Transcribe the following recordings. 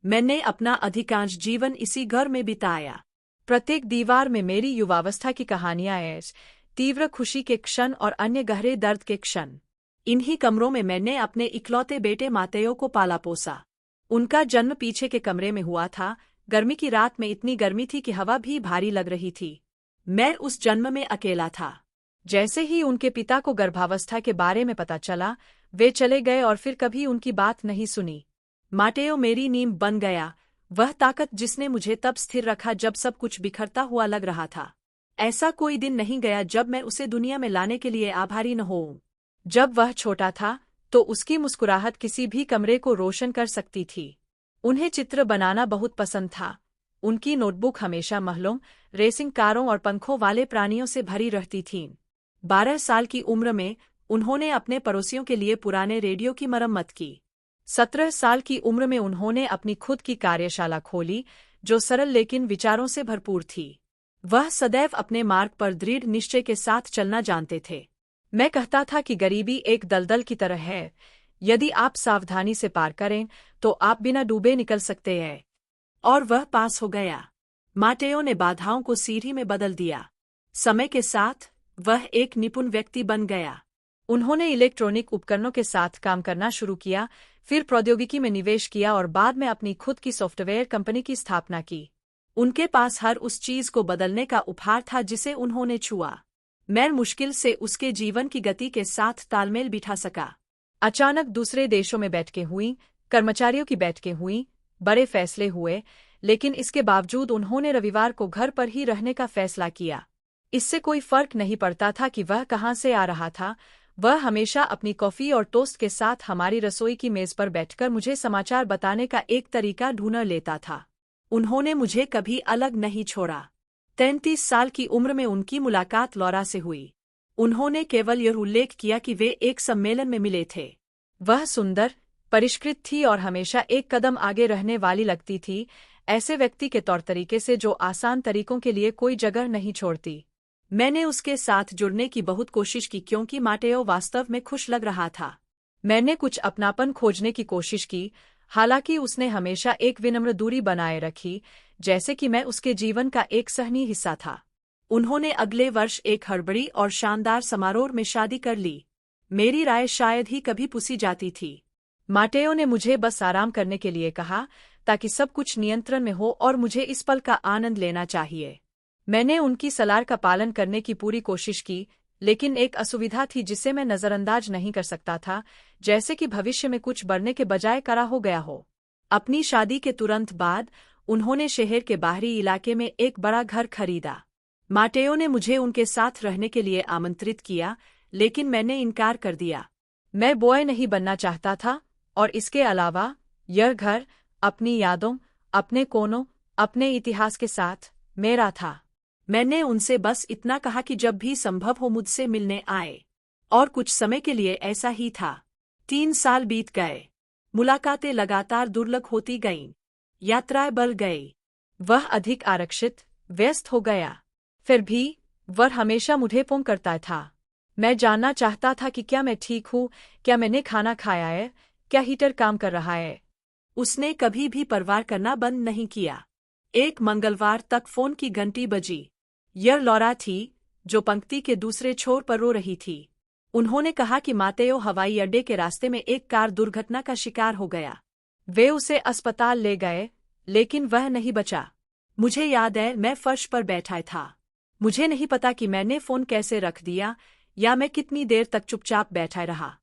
मैंने अपना अधिकांश जीवन इसी घर में बिताया। प्रत्येक दीवार में मेरी युवावस्था की कहानियां हैं, तीव्र खुशी के क्षण और अन्य गहरे दर्द के क्षण। इन्हीं कमरों में मैंने अपने इकलौते बेटे मातेयो को पाला पोसा। उनका जन्म पीछे के कमरे में हुआ था। गर्मी की रात में इतनी गर्मी थी कि हवा भी भारी लग रही थी। मैं उस जन्म में अकेला था। जैसे ही उनके पिता को गर्भावस्था के बारे में पता चला, वे चले गए और फिर कभी उनकी बात नहीं सुनी। माटेयो मेरी नींव बन गया, वह ताकत जिसने मुझे तब स्थिर रखा जब सब कुछ बिखरता हुआ लग रहा था। ऐसा कोई दिन नहीं गया जब मैं उसे दुनिया में लाने के लिए आभारी न होऊं। जब वह छोटा था तो उसकी मुस्कुराहट किसी भी कमरे को रोशन कर सकती थी। उन्हें चित्र बनाना बहुत पसंद था। उनकी नोटबुक हमेशा महलों, रेसिंग कारों और पंखों वाले प्राणियों से भरी रहती थीं। 12 साल की उम्र में उन्होंने अपने पड़ोसियों के लिए पुराने रेडियो की मरम्मत की। 17 साल की उम्र में उन्होंने अपनी खुद की कार्यशाला खोली, जो सरल लेकिन विचारों से भरपूर थी। वह सदैव अपने मार्ग पर दृढ़ निश्चय के साथ चलना जानते थे। मैं कहता था कि गरीबी एक दलदल की तरह है, यदि आप सावधानी से पार करें तो आप बिना डूबे निकल सकते हैं। और वह पास हो गया। माटेयो ने बाधाओं को सीढ़ी में बदल दिया। समय के साथ वह एक निपुण व्यक्ति बन गया। उन्होंने इलेक्ट्रॉनिक उपकरणों के साथ काम करना शुरू किया, फिर प्रौद्योगिकी में निवेश किया और बाद में अपनी खुद की सॉफ्टवेयर कंपनी की स्थापना की। उनके पास हर उस चीज को बदलने का उपहार था जिसे उन्होंने छुआ। मैं मुश्किल से उसके जीवन की गति के साथ तालमेल बिठा सका। अचानक दूसरे देशों में बैठकें हुईं, कर्मचारियों की बैठकें हुईं, बड़े फैसले हुए, लेकिन इसके बावजूद उन्होंने रविवार को घर पर ही रहने का फैसला किया। इससे कोई फर्क नहीं पड़ता था कि वह कहाँ से आ रहा था। वह हमेशा अपनी कॉफी और टोस्ट के साथ हमारी रसोई की मेज पर बैठकर मुझे समाचार बताने का एक तरीका ढूंढ लेता था। उन्होंने मुझे कभी अलग नहीं छोड़ा। 33 साल की उम्र में उनकी मुलाकात लौरा से हुई। उन्होंने केवल यह उल्लेख किया कि वे एक सम्मेलन में मिले थे। वह सुंदर, परिष्कृत थी और हमेशा एक कदम आगे रहने वाली लगती थी, ऐसे व्यक्ति के तौर तरीके से जो आसान तरीकों के लिए कोई जगह नहीं छोड़ती। मैंने उसके साथ जुड़ने की बहुत कोशिश की क्योंकि माटेयो वास्तव में खुश लग रहा था। मैंने कुछ अपनापन खोजने की कोशिश की, हालांकि उसने हमेशा एक विनम्र दूरी बनाए रखी, जैसे कि मैं उसके जीवन का एक सहनीय हिस्सा था। उन्होंने अगले वर्ष एक हड़बड़ी और शानदार समारोह में शादी कर ली। मेरी राय शायद ही कभी पूछी जाती थी। माटेयो ने मुझे बस आराम करने के लिए कहा, ताकि सब कुछ नियंत्रण में हो और मुझे इस पल का आनंद लेना चाहिए। मैंने उनकी सलाह का पालन करने की पूरी कोशिश की, लेकिन एक असुविधा थी जिसे मैं नज़रअंदाज नहीं कर सकता था, जैसे कि भविष्य में कुछ बढ़ने के बजाय करा हो गया हो। अपनी शादी के तुरंत बाद उन्होंने शहर के बाहरी इलाके में एक बड़ा घर खरीदा। माटेयो ने मुझे उनके साथ रहने के लिए आमंत्रित किया, लेकिन मैंने इनकार कर दिया। मैं बॉय नहीं बनना चाहता था, और इसके अलावा यह घर अपनी यादों, अपने कोनों, अपने इतिहास के साथ मेरा था। मैंने उनसे बस इतना कहा कि जब भी संभव हो मुझसे मिलने आए। और कुछ समय के लिए ऐसा ही था। 3 साल बीत गए। मुलाकातें लगातार दुर्लभ होती गईं। यात्राएं बढ़ गई। वह अधिक आरक्षित, व्यस्त हो गया। फिर भी वह हमेशा मुझे फोन करता था। मैं जानना चाहता था कि क्या मैं ठीक हूँ, क्या मैंने खाना खाया है, क्या हीटर काम कर रहा है। उसने कभी भी परवाह करना बंद नहीं किया। एक मंगलवार तक फोन की घंटी बजी। यह लौरा थी, जो पंक्ति के दूसरे छोर पर रो रही थी। उन्होंने कहा कि मातेयो हवाई अड्डे के रास्ते में एक कार दुर्घटना का शिकार हो गया। वे उसे अस्पताल ले गए, लेकिन वह नहीं बचा। मुझे याद है, मैं फर्श पर बैठा था। मुझे नहीं पता कि मैंने फोन कैसे रख दिया, या मैं कितनी देर तक चुपचाप बैठा रहा।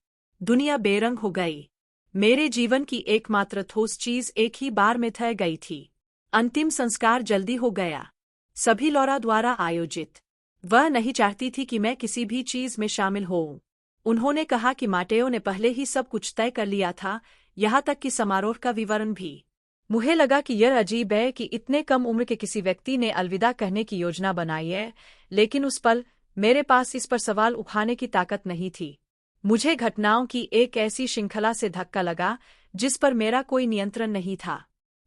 दुनिया बेरंग हो गई। मेरे जीवन की एकमात्र ठोस चीज एक ही बार में ठह गई थी। अंतिम संस्कार जल्दी हो गया, सभी लौरा द्वारा आयोजित। वह नहीं चाहती थी कि मैं किसी भी चीज में शामिल होऊं। उन्होंने कहा कि माटेयो ने पहले ही सब कुछ तय कर लिया था, यहाँ तक कि समारोह का विवरण भी। मुझे लगा कि यह अजीब है कि इतने कम उम्र के किसी व्यक्ति ने अलविदा कहने की योजना बनाई है, लेकिन उस पल मेरे पास इस पर सवाल उठाने की ताकत नहीं थी। मुझे घटनाओं की एक ऐसी श्रृंखला से धक्का लगा जिस पर मेरा कोई नियंत्रण नहीं था।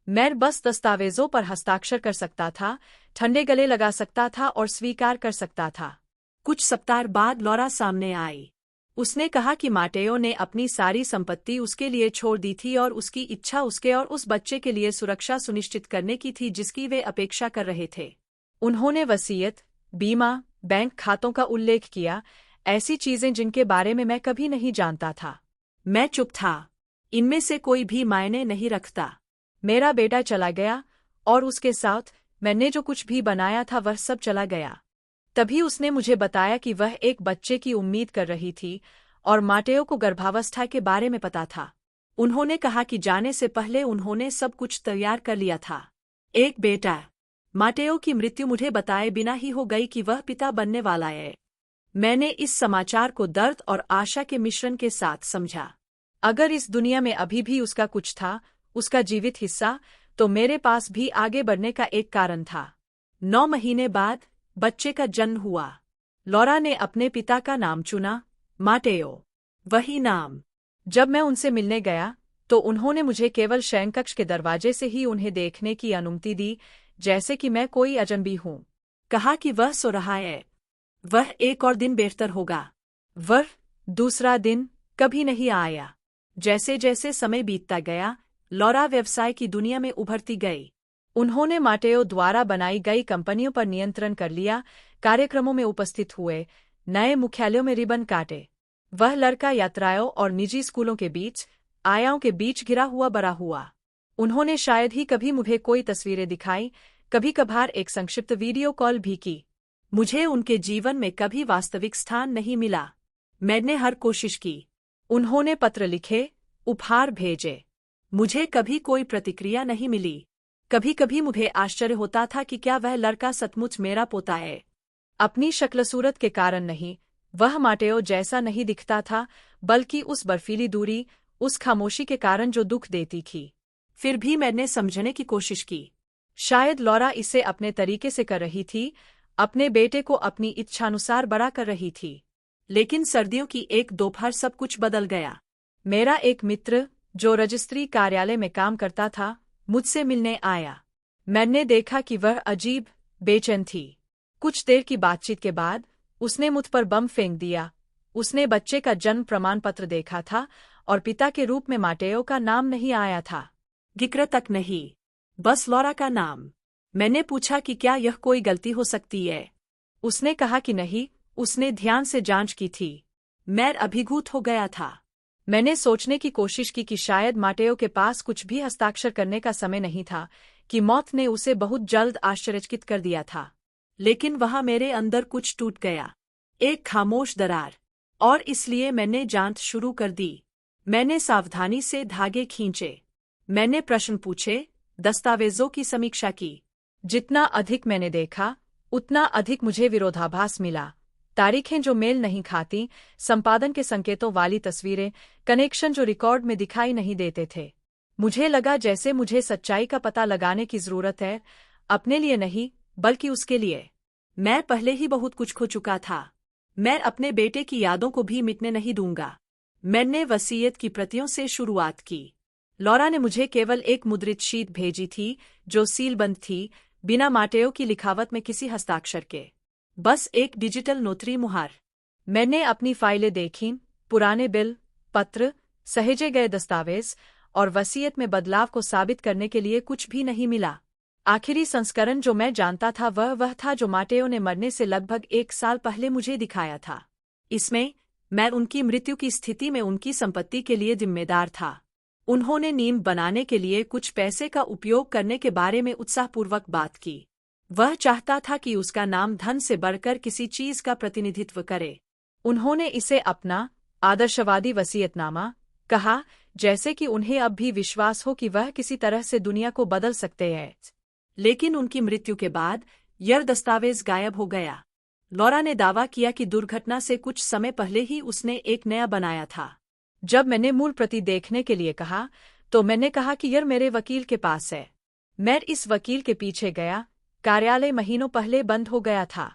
मैं बस दस्तावेजों पर हस्ताक्षर कर सकता था, ठंडे गले लगा सकता था और स्वीकार कर सकता था। कुछ सप्ताह बाद लौरा सामने आई। उसने कहा कि माटेओ ने अपनी सारी संपत्ति उसके लिए छोड़ दी थी और उसकी इच्छा उसके और उस बच्चे के लिए सुरक्षा सुनिश्चित करने की थी जिसकी वे अपेक्षा कर रहे थे। उन्होंने वसीयत, बीमा, बैंक खातों का उल्लेख किया, ऐसी चीजें जिनके बारे में मैं कभी नहीं जानता था। मैं चुप था। इनमें से कोई भी मायने नहीं रखता। मेरा बेटा चला गया और उसके साथ मैंने जो कुछ भी बनाया था वह सब चला गया। तभी उसने मुझे बताया कि वह एक बच्चे की उम्मीद कर रही थी और माटेओ को गर्भावस्था के बारे में पता था। उन्होंने कहा कि जाने से पहले उन्होंने सब कुछ तैयार कर लिया था। एक बेटा। माटेओ की मृत्यु मुझे बताए बिना ही हो गई कि वह पिता बनने वाला है। मैंने इस समाचार को दर्द और आशा के मिश्रण के साथ समझा। अगर इस दुनिया में अभी भी उसका कुछ था, उसका जीवित हिस्सा, तो मेरे पास भी आगे बढ़ने का एक कारण था। 9 महीने बाद बच्चे का जन्म हुआ। लॉरा ने अपने पिता का नाम चुना, माटेओ। वही नाम। जब मैं उनसे मिलने गया तो उन्होंने मुझे केवल शयनकक्ष के दरवाजे से ही उन्हें देखने की अनुमति दी, जैसे कि मैं कोई अजनबी हूं। कहा कि वह सो रहा है। वह एक और दिन बेहतर होगा। वह दूसरा दिन कभी नहीं आया। जैसे जैसे समय बीतता गया, लॉरा व्यवसाय की दुनिया में उभरती गई। उन्होंने माटेओ द्वारा बनाई गई कंपनियों पर नियंत्रण कर लिया, कार्यक्रमों में उपस्थित हुए, नए मुख्यालयों में रिबन काटे। वह लड़का यात्राओं और निजी स्कूलों के बीच, आयाओं के बीच घिरा हुआ बड़ा हुआ। उन्होंने शायद ही कभी मुझे कोई तस्वीरें दिखाई, कभी कभार एक संक्षिप्त वीडियो कॉल भी की। मुझे उनके जीवन में कभी वास्तविक स्थान नहीं मिला। मैंने हर कोशिश की। उन्होंने पत्र लिखे, उपहार भेजे। मुझे कभी कोई प्रतिक्रिया नहीं मिली। कभी कभी मुझे आश्चर्य होता था कि क्या वह लड़का सचमुच मेरा पोता है। अपनी शक्ल सूरत के कारण नहीं, वह माटेओ जैसा नहीं दिखता था, बल्कि उस बर्फीली दूरी, उस खामोशी के कारण जो दुख देती थी। फिर भी मैंने समझने की कोशिश की। शायद लॉरा इसे अपने तरीके से कर रही थी, अपने बेटे को अपनी इच्छानुसार बड़ा कर रही थी। लेकिन सर्दियों की एक दोपहर सब कुछ बदल गया। मेरा एक मित्र, जो रजिस्ट्री कार्यालय में काम करता था, मुझसे मिलने आया। मैंने देखा कि वह अजीब, बेचैन थी। कुछ देर की बातचीत के बाद उसने मुझ पर बम फेंक दिया। उसने बच्चे का जन्म प्रमाण पत्र देखा था और पिता के रूप में माटेओ का नाम नहीं आया था। जिक्र तक नहीं, बस लॉरा का नाम। मैंने पूछा कि क्या यह कोई गलती हो सकती है। उसने कहा कि नहीं, उसने ध्यान से जांच की थी। मैं अभिभूत हो गया था। मैंने सोचने की कोशिश की कि शायद माटेओ के पास कुछ भी हस्ताक्षर करने का समय नहीं था, कि मौत ने उसे बहुत जल्द आश्चर्यचकित कर दिया था। लेकिन वहां मेरे अंदर कुछ टूट गया, एक खामोश दरार। और इसलिए मैंने जांच शुरू कर दी। मैंने सावधानी से धागे खींचे। मैंने प्रश्न पूछे, दस्तावेजों की समीक्षा की। जितना अधिक मैंने देखा, उतना अधिक मुझे विरोधाभास मिला। तारीखें जो मेल नहीं खाती, संपादन के संकेतों वाली तस्वीरें, कनेक्शन जो रिकॉर्ड में दिखाई नहीं देते थे। मुझे लगा जैसे मुझे सच्चाई का पता लगाने की जरूरत है, अपने लिए नहीं, बल्कि उसके लिए। मैं पहले ही बहुत कुछ खो चुका था। मैं अपने बेटे की यादों को भी मिटने नहीं दूंगा। मैंने वसीयत की प्रतियों से शुरुआत की। लॉरा ने मुझे केवल एक मुद्रित शीट भेजी थी, जो सीलबंद थी, बिना माटेओ की लिखावट में किसी हस्ताक्षर के। बस एक डिजिटल नोटरी मुहर। मैंने अपनी फाइलें देखीं, पुराने बिल, पत्र, सहेजे गए दस्तावेज, और वसीयत में बदलाव को साबित करने के लिए कुछ भी नहीं मिला। आखिरी संस्करण जो मैं जानता था वह था जो माटेओ ने मरने से लगभग 1 साल पहले मुझे दिखाया था। इसमें मैं उनकी मृत्यु की स्थिति में उनकी संपत्ति के लिए जिम्मेदार था। उन्होंने नींव बनाने के लिए कुछ पैसे का उपयोग करने के बारे में उत्साहपूर्वक बात की। वह चाहता था कि उसका नाम धन से बढ़कर किसी चीज का प्रतिनिधित्व करे। उन्होंने इसे अपना आदर्शवादी वसीयतनामा कहा, जैसे कि उन्हें अब भी विश्वास हो कि वह किसी तरह से दुनिया को बदल सकते हैं। लेकिन उनकी मृत्यु के बाद यह दस्तावेज गायब हो गया। लॉरा ने दावा किया कि दुर्घटना से कुछ समय पहले ही उसने एक नया बनाया था। जब मैंने मूल प्रति देखने के लिए कहा, तो मैंने कहा कि यह मेरे वकील के पास है। मैं इस वकील के पीछे गया। कार्यालय महीनों पहले बंद हो गया था।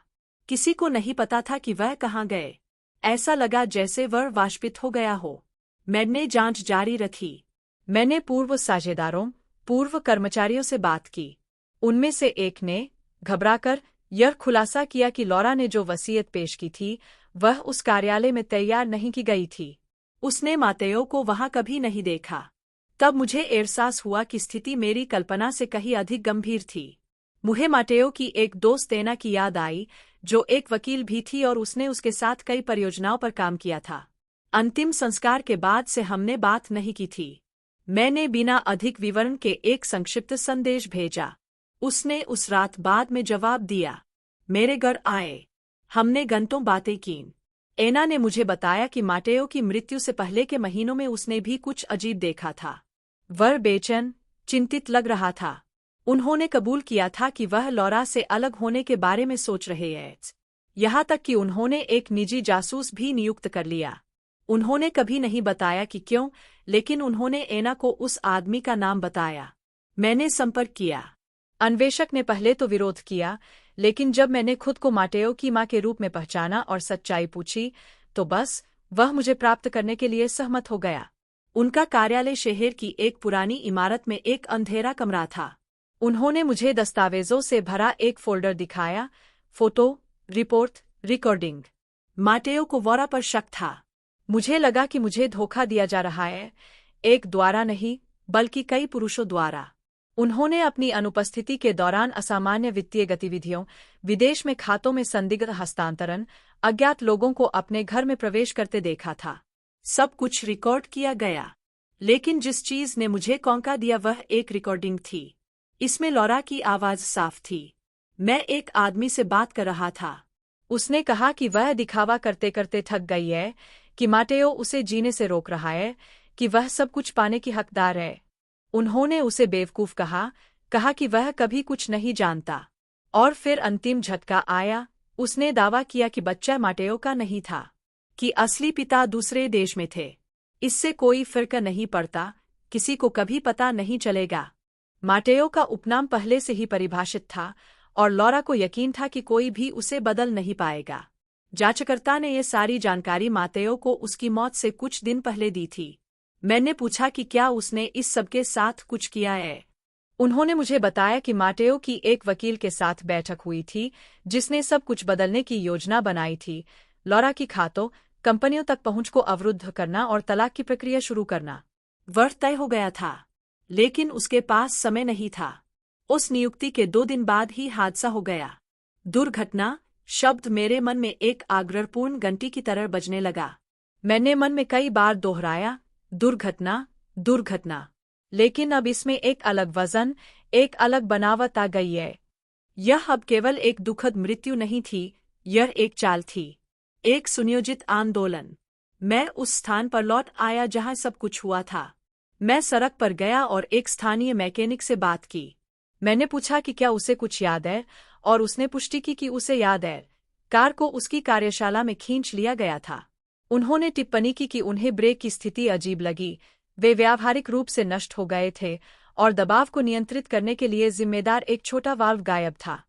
किसी को नहीं पता था कि वह कहाँ गए। ऐसा लगा जैसे वह वाष्पित हो गया हो। मैंने जांच जारी रखी। मैंने पूर्व साझेदारों, पूर्व कर्मचारियों से बात की। उनमें से एक ने, घबराकर, यह खुलासा किया कि लॉरा ने जो वसीयत पेश की थी, वह उस कार्यालय में तैयार नहीं की गई थी। उसने मातेयो को वहां कभी नहीं देखा। तब मुझे एहसास हुआ कि स्थिति मेरी कल्पना से कहीं अधिक गंभीर थी। मुझे माटेयो की एक दोस्त एना की याद आई, जो एक वकील भी थी और उसने उसके साथ कई परियोजनाओं पर काम किया था। अंतिम संस्कार के बाद से हमने बात नहीं की थी। मैंने बिना अधिक विवरण के एक संक्षिप्त संदेश भेजा। उसने उस रात बाद में जवाब दिया। मेरे घर आए। हमने घंटों बातें की। एना ने मुझे बताया कि माटेयो की मृत्यु से पहले के महीनों में उसने भी कुछ अजीब देखा था। वह बेचैन, चिंतित लग रहा था। उन्होंने कबूल किया था कि वह लॉरा से अलग होने के बारे में सोच रहे हैं। यहाँ तक कि उन्होंने एक निजी जासूस भी नियुक्त कर लिया। उन्होंने कभी नहीं बताया कि क्यों, लेकिन उन्होंने एना को उस आदमी का नाम बताया। मैंने संपर्क किया। अन्वेषक ने पहले तो विरोध किया, लेकिन जब मैंने खुद को माटेयो की मां के रूप में पहचाना और सच्चाई पूछी, तो बस वह मुझे प्राप्त करने के लिए सहमत हो गया। उनका कार्यालय शहर की एक पुरानी इमारत में एक अंधेरा कमरा था। उन्होंने मुझे दस्तावेजों से भरा एक फोल्डर दिखाया, फोटो, रिपोर्ट, रिकॉर्डिंग। माटेयो को वोरा पर शक था। मुझे लगा कि मुझे धोखा दिया जा रहा है, एक द्वारा नहीं, बल्कि कई पुरुषों द्वारा। उन्होंने अपनी अनुपस्थिति के दौरान असामान्य वित्तीय गतिविधियों, विदेश में खातों में संदिग्ध हस्तांतरण, अज्ञात लोगों को अपने घर में प्रवेश करते देखा था। सब कुछ रिकॉर्ड किया गया। लेकिन जिस चीज ने मुझे कौंका दिया वह एक रिकॉर्डिंग थी। इसमें लॉरा की आवाज साफ थी। मैं एक आदमी से बात कर रहा था। उसने कहा कि वह दिखावा करते करते थक गई है, कि माटेयो उसे जीने से रोक रहा है, कि वह सब कुछ पाने की हकदार है। उन्होंने उसे बेवकूफ कहा कि वह कभी कुछ नहीं जानता। और फिर अंतिम झटका आया। उसने दावा किया कि बच्चा माटेयो का नहीं था, कि असली पिता दूसरे देश में थे। इससे कोई फर्क नहीं पड़ता, किसी को कभी पता नहीं चलेगा। माटेयो का उपनाम पहले से ही परिभाषित था और लॉरा को यकीन था कि कोई भी उसे बदल नहीं पाएगा। जांचकर्ता ने ये सारी जानकारी माटेयो को उसकी मौत से कुछ दिन पहले दी थी। मैंने पूछा कि क्या उसने इस सब के साथ कुछ किया है। उन्होंने मुझे बताया कि माटेयो की एक वकील के साथ बैठक हुई थी, जिसने सब कुछ बदलने की योजना बनाई थी। लॉरा की खातों, कंपनियों तक पहुंच को अवरुद्ध करना और तलाक की प्रक्रिया शुरू करना। वह तय हो गया था, लेकिन उसके पास समय नहीं था। उस नियुक्ति के 2 दिन बाद ही हादसा हो गया। दुर्घटना शब्द मेरे मन में एक आग्रहपूर्ण घंटी की तरह बजने लगा। मैंने मन में कई बार दोहराया, दुर्घटना, दुर्घटना। लेकिन अब इसमें एक अलग वजन, एक अलग बनावट आ गई है। यह अब केवल एक दुखद मृत्यु नहीं थी, यह एक चाल थी, एक सुनियोजित आंदोलन। मैं उस स्थान पर लौट आया जहां सब कुछ हुआ था। मैं सड़क पर गया और एक स्थानीय मैकेनिक से बात की। मैंने पूछा कि क्या उसे कुछ याद है, और उसने पुष्टि की कि उसे याद है। कार को उसकी कार्यशाला में खींच लिया गया था। उन्होंने टिप्पणी की कि उन्हें ब्रेक की स्थिति अजीब लगी, वे व्यावहारिक रूप से नष्ट हो गए थे और दबाव को नियंत्रित करने के लिए जिम्मेदार एक छोटा वाल्व गायब था।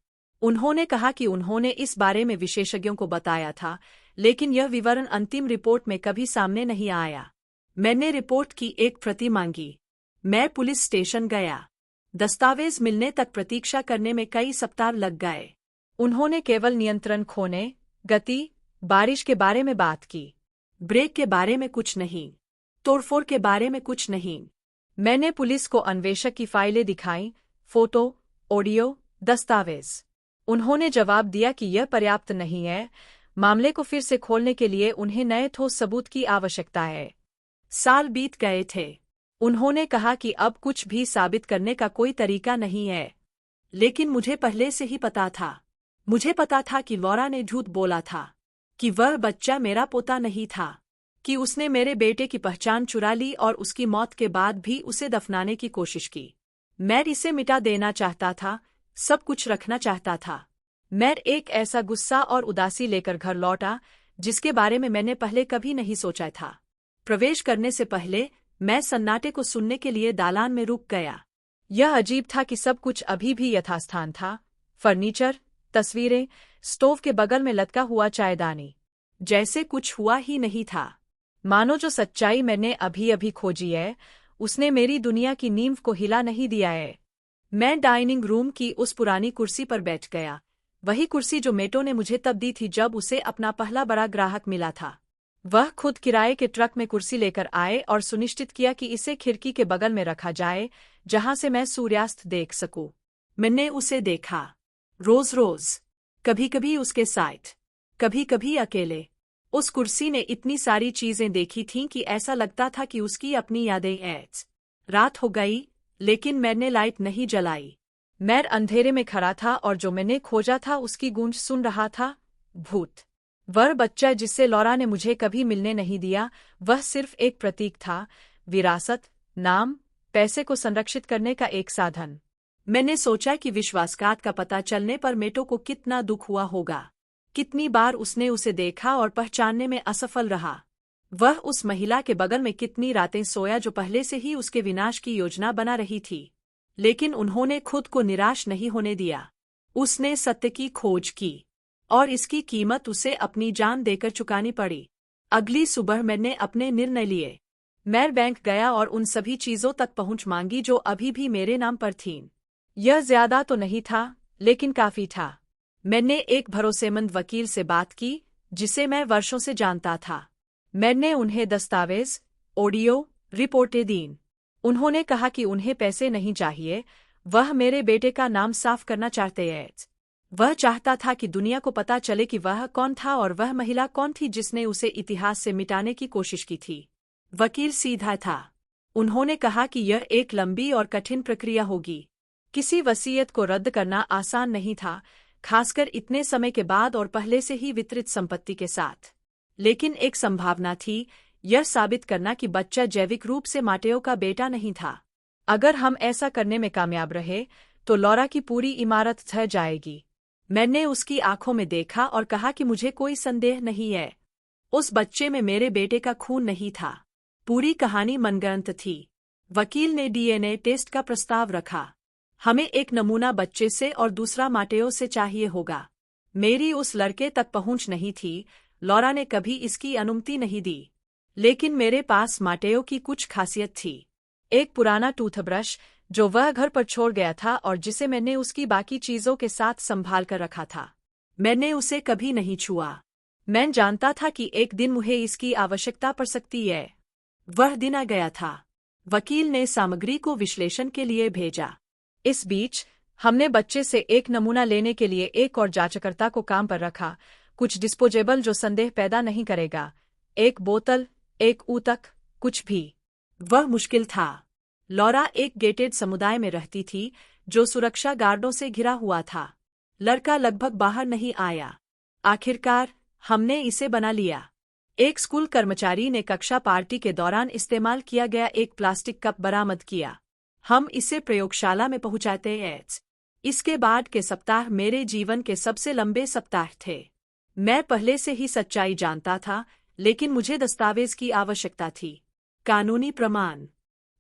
उन्होंने कहा कि उन्होंने इस बारे में विशेषज्ञों को बताया था, लेकिन यह विवरण अंतिम रिपोर्ट में कभी सामने नहीं आया। मैंने रिपोर्ट की एक प्रति मांगी। मैं पुलिस स्टेशन गया। दस्तावेज मिलने तक प्रतीक्षा करने में कई सप्ताह लग गए। उन्होंने केवल नियंत्रण खोने, गति, बारिश के बारे में बात की। ब्रेक के बारे में कुछ नहीं, तोड़फोड़ के बारे में कुछ नहीं। मैंने पुलिस को अन्वेषक की फाइलें दिखाईं, फोटो, ऑडियो, दस्तावेज। उन्होंने जवाब दिया कि यह पर्याप्त नहीं है, मामले को फिर से खोलने के लिए उन्हें नए ठोस सबूत की आवश्यकता है। साल बीत गए थे। उन्होंने कहा कि अब कुछ भी साबित करने का कोई तरीका नहीं है। लेकिन मुझे पहले से ही पता था। मुझे पता था कि लॉरा ने झूठ बोला था, कि वह बच्चा मेरा पोता नहीं था, कि उसने मेरे बेटे की पहचान चुरा ली और उसकी मौत के बाद भी उसे दफनाने की कोशिश की। मैं इसे मिटा देना चाहता था, सब कुछ रखना चाहता था। मैं एक ऐसा गुस्सा और उदासी लेकर घर लौटा, जिसके बारे में मैंने पहले कभी नहीं सोचा था। प्रवेश करने से पहले मैं सन्नाटे को सुनने के लिए दालान में रुक गया। यह अजीब था कि सब कुछ अभी भी यथास्थान था। फर्नीचर, तस्वीरें, स्टोव के बगल में लटका हुआ चायदानी, जैसे कुछ हुआ ही नहीं था। मानो जो सच्चाई मैंने अभी अभी खोजी है, उसने मेरी दुनिया की नींव को हिला नहीं दिया है। मैं डाइनिंग रूम की उस पुरानी कुर्सी पर बैठ गया, वही कुर्सी जो मेटो ने मुझे तब दी थी जब उसे अपना पहला बड़ा ग्राहक मिला था। वह खुद किराए के ट्रक में कुर्सी लेकर आए और सुनिश्चित किया कि इसे खिड़की के बगल में रखा जाए, जहां से मैं सूर्यास्त देख सकूं। मैंने उसे देखा, रोज रोज, कभी कभी उसके साथ, कभी कभी अकेले। उस कुर्सी ने इतनी सारी चीजें देखी थीं कि ऐसा लगता था कि उसकी अपनी यादें ऐच। रात हो गई, लेकिन मैंने लाइट नहीं जलाई। मैं अंधेरे में खड़ा था और जो मैंने खोजा था उसकी गूंज सुन रहा था। भूत। वह बच्चा जिससे लॉरा ने मुझे कभी मिलने नहीं दिया, वह सिर्फ एक प्रतीक था, विरासत, नाम, पैसे को संरक्षित करने का एक साधन। मैंने सोचा कि विश्वासघात का पता चलने पर मेटो को कितना दुख हुआ होगा। कितनी बार उसने उसे देखा और पहचानने में असफल रहा। वह उस महिला के बगल में कितनी रातें सोया जो पहले से ही उसके विनाश की योजना बना रही थी। लेकिन उन्होंने खुद को निराश नहीं होने दिया। उसने सत्य की खोज की, और इसकी कीमत उसे अपनी जान देकर चुकानी पड़ी। अगली सुबह मैंने अपने निर्णय लिए। मैं बैंक गया और उन सभी चीजों तक पहुंच मांगी जो अभी भी मेरे नाम पर थीं। यह ज्यादा तो नहीं था, लेकिन काफी था। मैंने एक भरोसेमंद वकील से बात की, जिसे मैं वर्षों से जानता था। मैंने उन्हें दस्तावेज, ऑडियो रिपोर्टें दीं। उन्होंने कहा कि उन्हें पैसे नहीं चाहिए, वह मेरे बेटे का नाम साफ करना चाहते हैं। वह चाहता था कि दुनिया को पता चले कि वह कौन था और वह महिला कौन थी जिसने उसे इतिहास से मिटाने की कोशिश की थी। वकील सीधा था। उन्होंने कहा कि यह एक लंबी और कठिन प्रक्रिया होगी। किसी वसीयत को रद्द करना आसान नहीं था, खासकर इतने समय के बाद और पहले से ही वितरित संपत्ति के साथ। लेकिन एक संभावना थी, यह साबित करना कि बच्चा जैविक रूप से माटेओ का बेटा नहीं था। अगर हम ऐसा करने में कामयाब रहे, तो लॉरा की पूरी इमारत ढह जाएगी। मैंने उसकी आंखों में देखा और कहा कि मुझे कोई संदेह नहीं है, उस बच्चे में मेरे बेटे का खून नहीं था। पूरी कहानी मनगढ़ंत थी। वकील ने डीएनए टेस्ट का प्रस्ताव रखा। हमें एक नमूना बच्चे से और दूसरा माटेओ से चाहिए होगा। मेरी उस लड़के तक पहुंच नहीं थी, लॉरा ने कभी इसकी अनुमति नहीं दी। लेकिन मेरे पास माटेओ की कुछ खासियत थी। एक पुराना टूथब्रश जो वह घर पर छोड़ गया था और जिसे मैंने उसकी बाकी चीजों के साथ संभाल कर रखा था। मैंने उसे कभी नहीं छुआ। मैं जानता था कि एक दिन मुझे इसकी आवश्यकता पड़ सकती है। वह दिन आ गया था। वकील ने सामग्री को विश्लेषण के लिए भेजा। इस बीच हमने बच्चे से एक नमूना लेने के लिए एक और जांचकर्ता को काम पर रखा, कुछ डिस्पोजेबल जो संदेह पैदा नहीं करेगा, एक बोतल, एक ऊतक, कुछ भी। वह मुश्किल था। लॉरा एक गेटेड समुदाय में रहती थी जो सुरक्षा गार्डों से घिरा हुआ था। लड़का लगभग बाहर नहीं आया। आखिरकार हमने इसे बना लिया। एक स्कूल कर्मचारी ने कक्षा पार्टी के दौरान इस्तेमाल किया गया एक प्लास्टिक कप बरामद किया। हम इसे प्रयोगशाला में पहुंचाते हैं। इसके बाद के सप्ताह मेरे जीवन के सबसे लंबे सप्ताह थे। मैं पहले से ही सच्चाई जानता था, लेकिन मुझे दस्तावेज की आवश्यकता थी, कानूनी प्रमाण।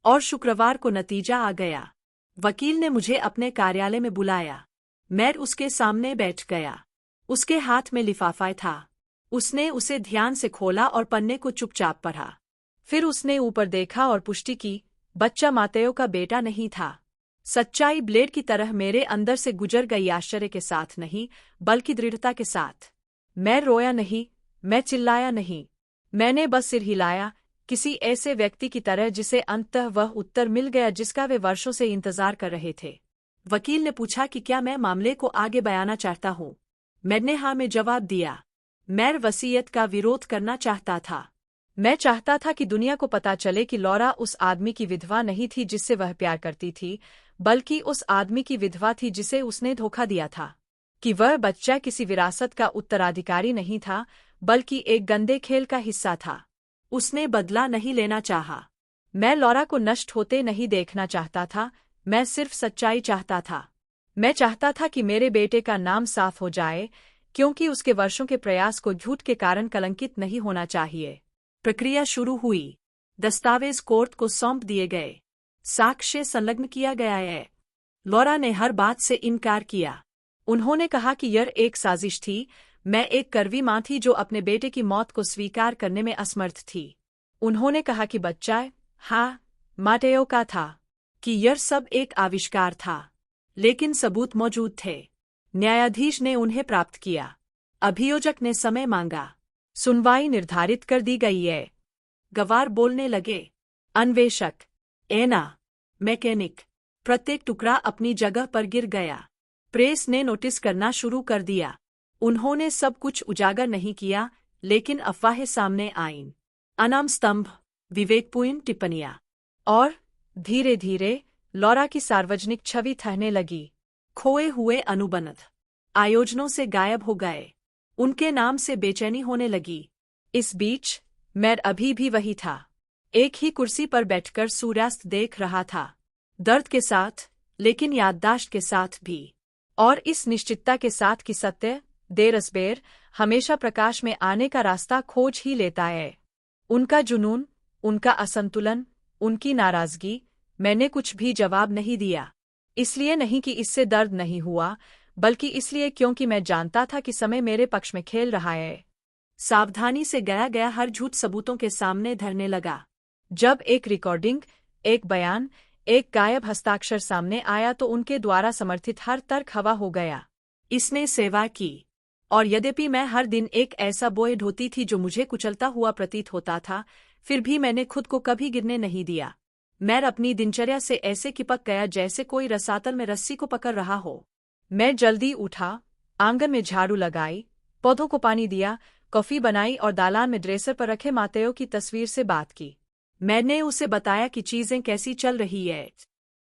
और शुक्रवार को नतीजा आ गया। वकील ने मुझे अपने कार्यालय में बुलाया। मैं उसके सामने बैठ गया। उसके हाथ में लिफाफा था। उसने उसे ध्यान से खोला और पन्ने को चुपचाप पढ़ा। फिर उसने ऊपर देखा और पुष्टि की, बच्चा मातेओ का बेटा नहीं था। सच्चाई ब्लेड की तरह मेरे अंदर से गुजर गई, आश्चर्य के साथ नहीं, बल्कि दृढ़ता के साथ। मैं रोया नहीं, मैं चिल्लाया नहीं। मैंने बस सिर हिलाया, किसी ऐसे व्यक्ति की तरह जिसे अंततः वह उत्तर मिल गया जिसका वे वर्षों से इंतजार कर रहे थे। वकील ने पूछा कि क्या मैं मामले को आगे बढ़ाना चाहता हूँ। मैंने हाँ में जवाब दिया। मैं वसीयत का विरोध करना चाहता था। मैं चाहता था कि दुनिया को पता चले कि लॉरा उस आदमी की विधवा नहीं थी जिससे वह प्यार करती थी, बल्कि उस आदमी की विधवा थी जिसे उसने धोखा दिया था। कि वह बच्चा किसी विरासत का उत्तराधिकारी नहीं था, बल्कि एक गंदे खेल का हिस्सा था। उसने बदला नहीं लेना चाहा। मैं लॉरा को नष्ट होते नहीं देखना चाहता था, मैं सिर्फ सच्चाई चाहता था। मैं चाहता था कि मेरे बेटे का नाम साफ हो जाए, क्योंकि उसके वर्षों के प्रयास को झूठ के कारण कलंकित नहीं होना चाहिए। प्रक्रिया शुरू हुई। दस्तावेज कोर्ट को सौंप दिए गए। साक्ष्य संलग्न किया गया है। लॉरा ने हर बात से इनकार किया। उन्होंने कहा कि यह एक साजिश थी। मैं एक कड़वी मां थी जो अपने बेटे की मौत को स्वीकार करने में असमर्थ थी। उन्होंने कहा कि बच्चा, हाँ, माटेओ का था, कि यह सब एक आविष्कार था। लेकिन सबूत मौजूद थे। न्यायाधीश ने उन्हें प्राप्त किया। अभियोजक ने समय मांगा। सुनवाई निर्धारित कर दी गई है। गवाह बोलने लगे। अन्वेषक, एना, मैकेनिक, प्रत्येक टुकड़ा अपनी जगह पर गिर गया। प्रेस ने नोटिस करना शुरू कर दिया। उन्होंने सब कुछ उजागर नहीं किया, लेकिन अफवाहें सामने आईं। अनाम स्तंभ, विवेकपूर्ण टिप्पणियां। और धीरे धीरे लॉरा की सार्वजनिक छवि ठहरने लगी। खोए हुए अनुबंध आयोजनों से गायब हो गए। उनके नाम से बेचैनी होने लगी। इस बीच मैं अभी भी वही था। एक ही कुर्सी पर बैठकर सूर्यास्त देख रहा था। दर्द के साथ, लेकिन याददाश्त के साथ भी। और इस निश्चितता के साथ कि सत्य, देर असबेर, हमेशा प्रकाश में आने का रास्ता खोज ही लेता है। उनका जुनून, उनका असंतुलन, उनकी नाराजगी, मैंने कुछ भी जवाब नहीं दिया। इसलिए नहीं कि इससे दर्द नहीं हुआ, बल्कि इसलिए क्योंकि मैं जानता था कि समय मेरे पक्ष में खेल रहा है। सावधानी से गया हर झूठ सबूतों के सामने धरने लगा। जब एक रिकॉर्डिंग, एक बयान, एक गायब हस्ताक्षर सामने आया तो उनके द्वारा समर्थित हर तर्क हवा हो गया। इसने सेवा की। और यद्यपि मैं हर दिन एक ऐसा बोझ ढोती थी जो मुझे कुचलता हुआ प्रतीत होता था, फिर भी मैंने खुद को कभी गिरने नहीं दिया। मैं अपनी दिनचर्या से ऐसे चिपक गया जैसे कोई रसातल में रस्सी को पकड़ रहा हो। मैं जल्दी उठा, आंगन में झाड़ू लगाई, पौधों को पानी दिया, कॉफी बनाई और दालान में ड्रेसर पर रखे मातेयो की तस्वीर से बात की। मैंने उसे बताया कि चीजें कैसी चल रही है।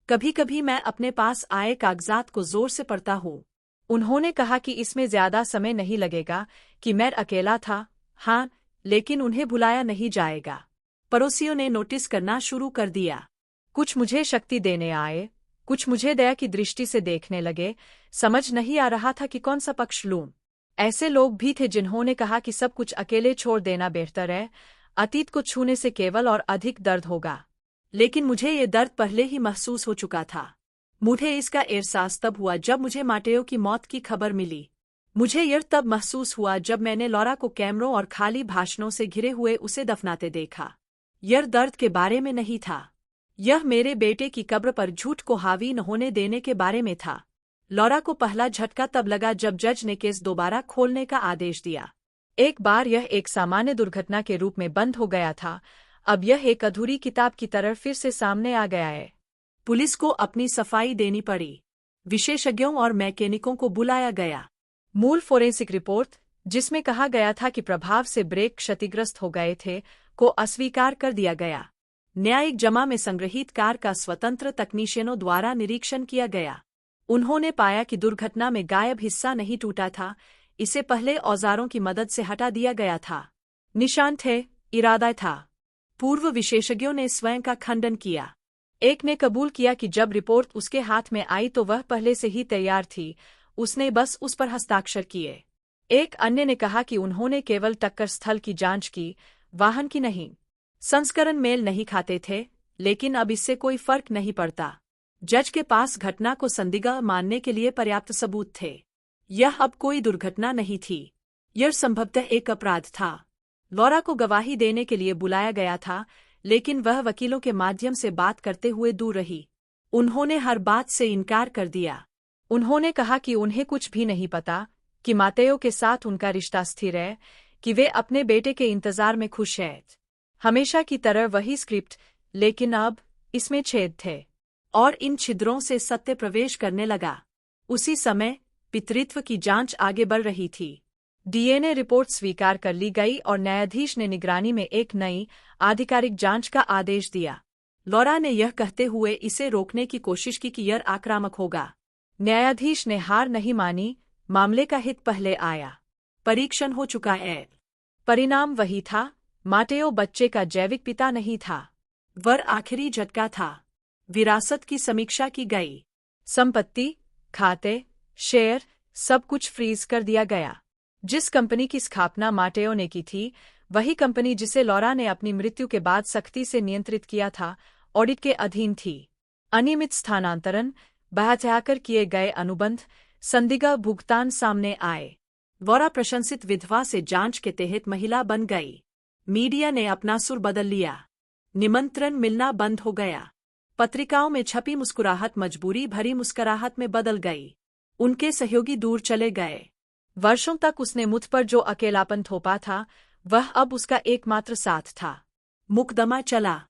कभी कभी मैं अपने पास आए कागजात को जोर से पढ़ता हूँ। उन्होंने कहा कि इसमें ज्यादा समय नहीं लगेगा, कि मैं अकेला था, हाँ, लेकिन उन्हें भुलाया नहीं जाएगा। पड़ोसियों ने नोटिस करना शुरू कर दिया। कुछ मुझे शक्ति देने आए, कुछ मुझे दया की दृष्टि से देखने लगे। समझ नहीं आ रहा था कि कौन सा पक्ष लूं। ऐसे लोग भी थे जिन्होंने कहा कि सब कुछ अकेले छोड़ देना बेहतर है, अतीत को छूने से केवल और अधिक दर्द होगा। लेकिन मुझे ये दर्द पहले ही महसूस हो चुका था। मुझे इसका एहसास तब हुआ जब मुझे माटेयो की मौत की खबर मिली। मुझे यह तब महसूस हुआ जब मैंने लॉरा को कैमरों और खाली भाषणों से घिरे हुए उसे दफनाते देखा। यह दर्द के बारे में नहीं था। यह मेरे बेटे की कब्र पर झूठ को हावी न होने देने के बारे में था। लॉरा को पहला झटका तब लगा जब जज ने केस दोबारा खोलने का आदेश दिया। एक बार यह एक सामान्य दुर्घटना के रूप में बंद हो गया था, अब यह एक अधूरी किताब की तरह फिर से सामने आ गया है। पुलिस को अपनी सफाई देनी पड़ी। विशेषज्ञों और मैकेनिकों को बुलाया गया। मूल फोरेंसिक रिपोर्ट, जिसमें कहा गया था कि प्रभाव से ब्रेक क्षतिग्रस्त हो गए थे, को अस्वीकार कर दिया गया। न्यायिक जमा में संग्रहीत कार का स्वतंत्र तकनीशियनों द्वारा निरीक्षण किया गया। उन्होंने पाया कि दुर्घटना में गायब हिस्सा नहीं टूटा था, इसे पहले औजारों की मदद से हटा दिया गया था। निशान थे, इरादा था। पूर्व विशेषज्ञों ने स्वयं का खंडन किया। एक ने कबूल किया कि जब रिपोर्ट उसके हाथ में आई तो वह पहले से ही तैयार थी, उसने बस उस पर हस्ताक्षर किए। एक अन्य ने कहा कि उन्होंने केवल टक्कर स्थल की जांच की, वाहन की नहीं। संस्करण मेल नहीं खाते थे, लेकिन अब इससे कोई फर्क नहीं पड़ता। जज के पास घटना को संदिग्ध मानने के लिए पर्याप्त सबूत थे। यह अब कोई दुर्घटना नहीं थी, यह संभवतः एक अपराध था। लॉरा को गवाही देने के लिए बुलाया गया था, लेकिन वह वकीलों के माध्यम से बात करते हुए दूर रही। उन्होंने हर बात से इनकार कर दिया। उन्होंने कहा कि उन्हें कुछ भी नहीं पता, कि मातेयो के साथ उनका रिश्ता स्थिर है, कि वे अपने बेटे के इंतजार में खुश हैं। हमेशा की तरह वही स्क्रिप्ट, लेकिन अब इसमें छेद थे, और इन छिद्रों से सत्य प्रवेश करने लगा। उसी समय पितृत्व की जांच आगे बढ़ रही थी। डीएनए रिपोर्ट स्वीकार कर ली गई और न्यायाधीश ने निगरानी में एक नई आधिकारिक जांच का आदेश दिया। लॉरा ने यह कहते हुए इसे रोकने की कोशिश की कि यह आक्रामक होगा। न्यायाधीश ने हार नहीं मानी, मामले का हित पहले आया। परीक्षण हो चुका है। परिणाम वही था, माटेयो बच्चे का जैविक पिता नहीं था। वह आखिरी झटका था। विरासत की समीक्षा की गई। संपत्ति, खाते, शेयर, सब कुछ फ्रीज कर दिया गया। जिस कंपनी की स्थापना माटेयो ने की थी, वही कंपनी जिसे लॉरा ने अपनी मृत्यु के बाद सख्ती से नियंत्रित किया था, ऑडिट के अधीन थी। अनियमित स्थानांतरण, बहत्याकर किए गए अनुबंध, संदिग्ध भुगतान सामने आए। लॉरा प्रशंसित विधवा से जांच के तहत महिला बन गई। मीडिया ने अपना सुर बदल लिया। निमंत्रण मिलना बंद हो गया। पत्रिकाओं में छपी मुस्कुराहट मजबूरी भरी मुस्कुराहट में बदल गई। उनके सहयोगी दूर चले गए। वर्षों तक उसने मुझ पर जो अकेलापन थोपा था, वह अब उसका एकमात्र साथ था। मुकदमा चला।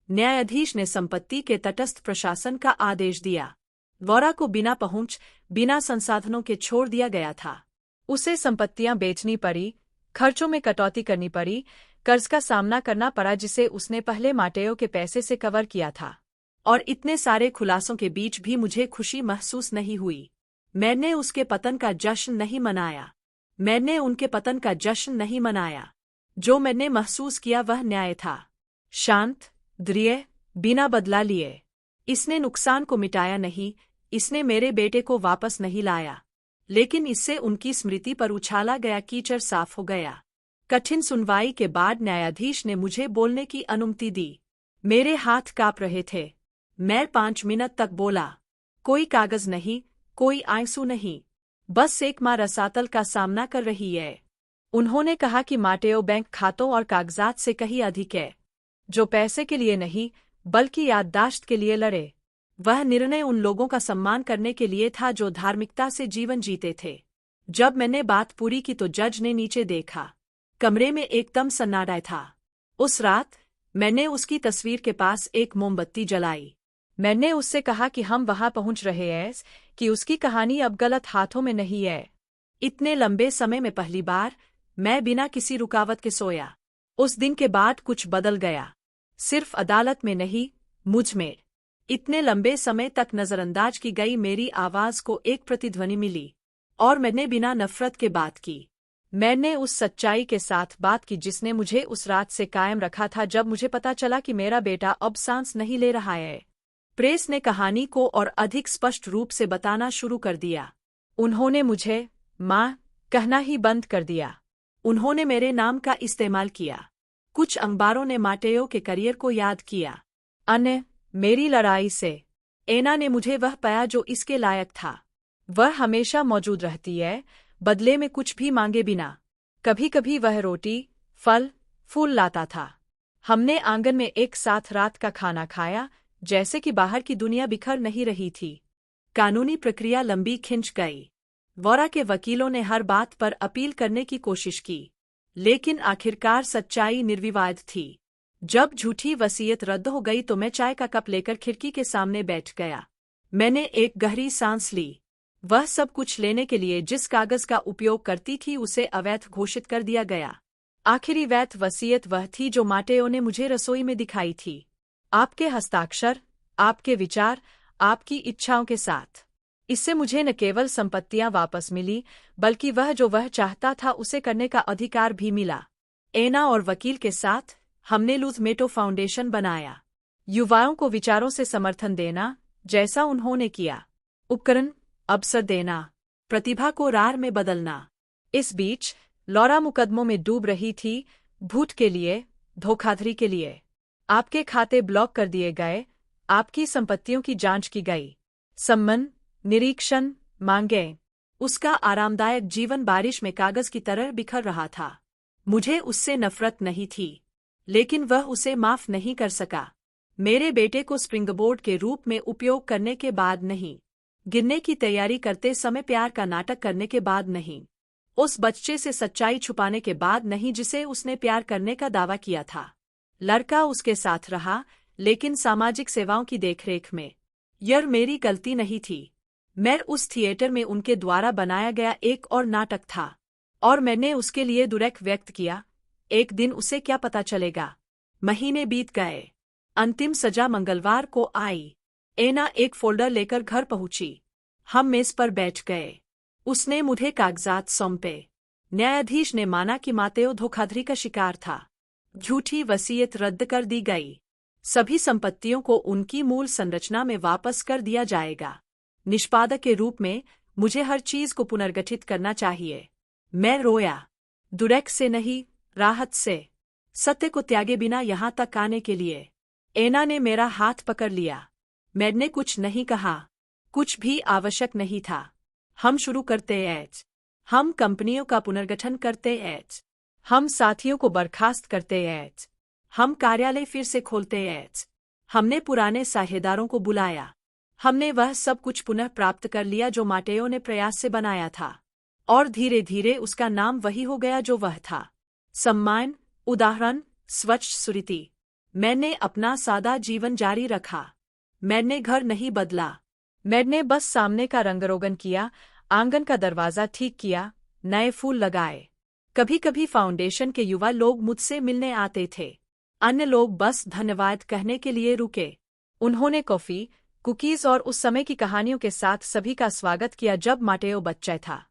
न्यायाधीश ने संपत्ति के तटस्थ प्रशासन का आदेश दिया। वोरा को बिना पहुंच, बिना संसाधनों के छोड़ दिया गया था। उसे संपत्तियां बेचनी पड़ी, खर्चों में कटौती करनी पड़ी, कर्ज का सामना करना पड़ा जिसे उसने पहले माटेओ के पैसे से कवर किया था। और इतने सारे खुलासों के बीच भी मुझे खुशी महसूस नहीं हुई। मैंने उसके पतन का जश्न नहीं मनाया। मैंने उनके पतन का जश्न नहीं मनाया। जो मैंने महसूस किया वह न्याय था। शांत, दृढ़, बिना बदला लिए। इसने नुकसान को मिटाया नहीं, इसने मेरे बेटे को वापस नहीं लाया, लेकिन इससे उनकी स्मृति पर उछाला गया कीचड़ साफ हो गया। कठिन सुनवाई के बाद न्यायाधीश ने मुझे बोलने की अनुमति दी। मेरे हाथ कांप रहे थे। मैं 5 मिनट तक बोला। कोई कागज नहीं, कोई आंसू नहीं, बस एक माँ रसातल का सामना कर रही है। उन्होंने कहा कि माटेओ बैंक खातों और कागजात से कहीं अधिक है, जो पैसे के लिए नहीं बल्कि याददाश्त के लिए लड़े। वह निर्णय उन लोगों का सम्मान करने के लिए था जो धार्मिकता से जीवन जीते थे। जब मैंने बात पूरी की तो जज ने नीचे देखा। कमरे में एकदम सन्नाटा था। उस रात मैंने उसकी तस्वीर के पास एक मोमबत्ती जलाई। मैंने उससे कहा कि हम वहां पहुंच रहे हैं, कि उसकी कहानी अब गलत हाथों में नहीं है। इतने लंबे समय में पहली बार मैं बिना किसी रुकावट के सोया। उस दिन के बाद कुछ बदल गया, सिर्फ अदालत में नहीं, मुझ में। इतने लंबे समय तक नजरअंदाज की गई मेरी आवाज को एक प्रतिध्वनि मिली, और मैंने बिना नफरत के बात की। मैंने उस सच्चाई के साथ बात की जिसने मुझे उस रात से कायम रखा था जब मुझे पता चला कि मेरा बेटा अब सांस नहीं ले रहा है। प्रेस ने कहानी को और अधिक स्पष्ट रूप से बताना शुरू कर दिया। उन्होंने मुझे माँ कहना ही बंद कर दिया। उन्होंने मेरे नाम का इस्तेमाल किया। कुछ अखबारों ने माटेओ के करियर को याद किया। अन्य मेरी लड़ाई से। एना ने मुझे वह पाया जो इसके लायक था। वह हमेशा मौजूद रहती है, बदले में कुछ भी मांगे बिना। कभी कभी वह रोटी, फल, फूल लाता था। हमने आंगन में एक साथ रात का खाना खाया, जैसे कि बाहर की दुनिया बिखर नहीं रही थी। कानूनी प्रक्रिया लंबी खिंच गई। वोरा के वकीलों ने हर बात पर अपील करने की कोशिश की, लेकिन आखिरकार सच्चाई निर्विवाद थी। जब झूठी वसीयत रद्द हो गई तो मैं चाय का कप लेकर खिड़की के सामने बैठ गया। मैंने एक गहरी सांस ली। वह सब कुछ लेने के लिए जिस कागज का उपयोग करती थी उसे अवैध घोषित कर दिया गया। आखिरी वैध वसीयत वह थी जो माटेओ ने मुझे रसोई में दिखाई थी। आपके हस्ताक्षर, आपके विचार, आपकी इच्छाओं के साथ। इससे मुझे न केवल संपत्तियां वापस मिली, बल्कि वह जो वह चाहता था उसे करने का अधिकार भी मिला। एना और वकील के साथ हमने लूथमेटो फाउंडेशन बनाया। युवाओं को विचारों से समर्थन देना, जैसा उन्होंने किया। उपकरण, अवसर देना, प्रतिभा को रार में बदलना। इस बीच लौरा मुकदमों में डूब रही थी, झूठ के लिए, धोखाधड़ी के लिए। आपके खाते ब्लॉक कर दिए गए, आपकी संपत्तियों की जांच की गई। सम्मान, निरीक्षण, मांगे। उसका आरामदायक जीवन बारिश में कागज की तरह बिखर रहा था। मुझे उससे नफरत नहीं थी, लेकिन वह उसे माफ नहीं कर सका। मेरे बेटे को स्प्रिंगबोर्ड के रूप में उपयोग करने के बाद नहीं, गिरने की तैयारी करते समय प्यार का नाटक करने के बाद नहीं, उस बच्चे से सच्चाई छुपाने के बाद नहीं जिसे उसने प्यार करने का दावा किया था। लड़का उसके साथ रहा, लेकिन सामाजिक सेवाओं की देखरेख में। यह मेरी गलती नहीं थी। मैं उस थिएटर में उनके द्वारा बनाया गया एक और नाटक था, और मैंने उसके लिए दुर्ग व्यक्त किया। एक दिन उसे क्या पता चलेगा। महीने बीत गए। अंतिम सजा मंगलवार को आई। एना एक फोल्डर लेकर घर पहुंची। हम मेज पर बैठ गए। उसने मुझे कागजात सौंपे। न्यायाधीश ने माना कि माटेओ धोखाधड़ी का शिकार था। झूठी वसीयत रद्द कर दी गई। सभी संपत्तियों को उनकी मूल संरचना में वापस कर दिया जाएगा। निष्पादक के रूप में मुझे हर चीज को पुनर्गठित करना चाहिए। मैं रोया, दुर्ग से नहीं, राहत से। सत्य को त्यागे बिना यहां तक आने के लिए। एना ने मेरा हाथ पकड़ लिया। मैंने कुछ नहीं कहा, कुछ भी आवश्यक नहीं था। हम शुरू करते हैं। हम कंपनियों का पुनर्गठन करते हैं। हम साथियों को बर्खास्त करते हैं। हम कार्यालय फिर से खोलते हैं। हमने पुराने साझेदारों को बुलाया। हमने वह सब कुछ पुनः प्राप्त कर लिया जो माटेओ ने प्रयास से बनाया था, और धीरे धीरे उसका नाम वही हो गया जो वह था। सम्मान, उदाहरण, स्वच्छ स्मृति। मैंने अपना सादा जीवन जारी रखा। मैंने घर नहीं बदला। मैंने बस सामने का रंगरोगन किया, आंगन का दरवाजा ठीक किया, नए फूल लगाए। कभी कभी फाउंडेशन के युवा लोग मुझसे मिलने आते थे। अन्य लोग बस धन्यवाद कहने के लिए रुके। उन्होंने कॉफी, कुकीज और उस समय की कहानियों के साथ सभी का स्वागत किया जब माटेओ बच्चा था।